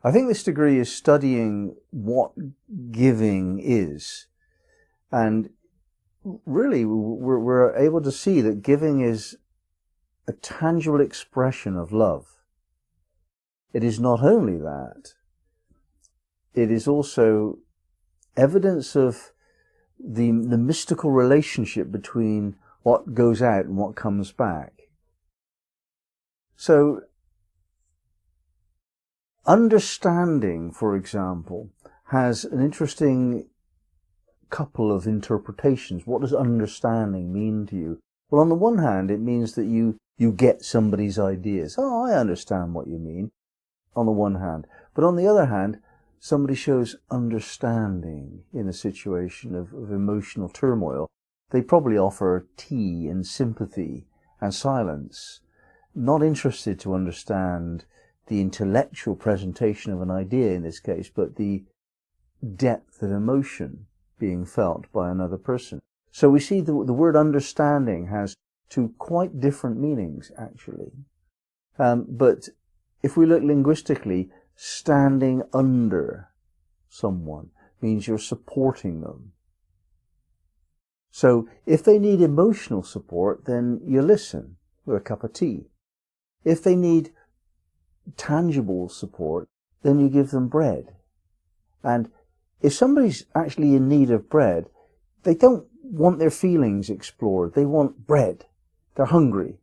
I think this degree is studying what giving is. And really, we're able to see that giving is a tangible expression of love. It is not only that, it is also evidence of the mystical relationship between what goes out and what comes back. So, understanding, for example, has an interesting couple of interpretations. What does understanding mean to you? Well, on the one hand, it means that you get somebody's ideas. Oh, I understand what you mean, on the one hand. But on the other hand, somebody shows understanding in a situation of emotional turmoil. They probably offer tea and sympathy and silence, not interested to understand the intellectual presentation of an idea in this case, but the depth of emotion being felt by another person. So we see the word understanding has two quite different meanings, actually. But if we look linguistically, standing under someone means you're supporting them. So if they need emotional support, then you listen with a cup of tea. If they need tangible support, then you give them bread. And if somebody's actually in need of bread, they don't want their feelings explored. They want bread. They're hungry.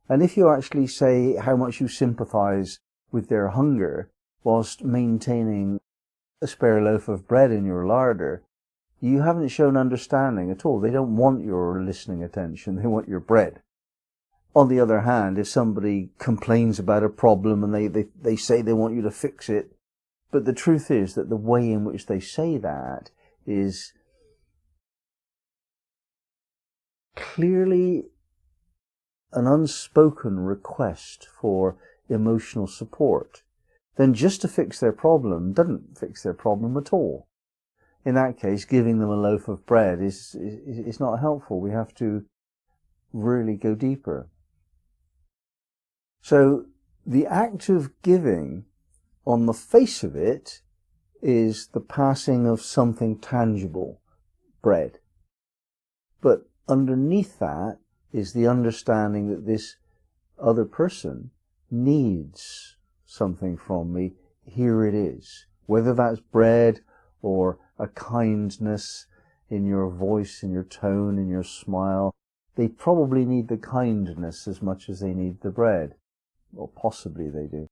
And if you actually say how much you sympathize with their hunger whilst maintaining a spare loaf of bread in your larder, you haven't shown understanding at all. They don't want your listening attention. They want your bread. On the other hand, if somebody complains about a problem and they say they want you to fix it, but the truth is that the way in which they say that is clearly an unspoken request for emotional support, then just to fix their problem doesn't fix their problem at all. In that case, giving them a loaf of bread is not helpful. We have to really go deeper. So the act of giving, on the face of it, is the passing of something tangible, bread. But underneath that is the understanding that this other person needs something from me. Here it is. Whether that's bread or a kindness in your voice, in your tone, in your smile, they probably need the kindness as much as they need the bread. Or possibly they do.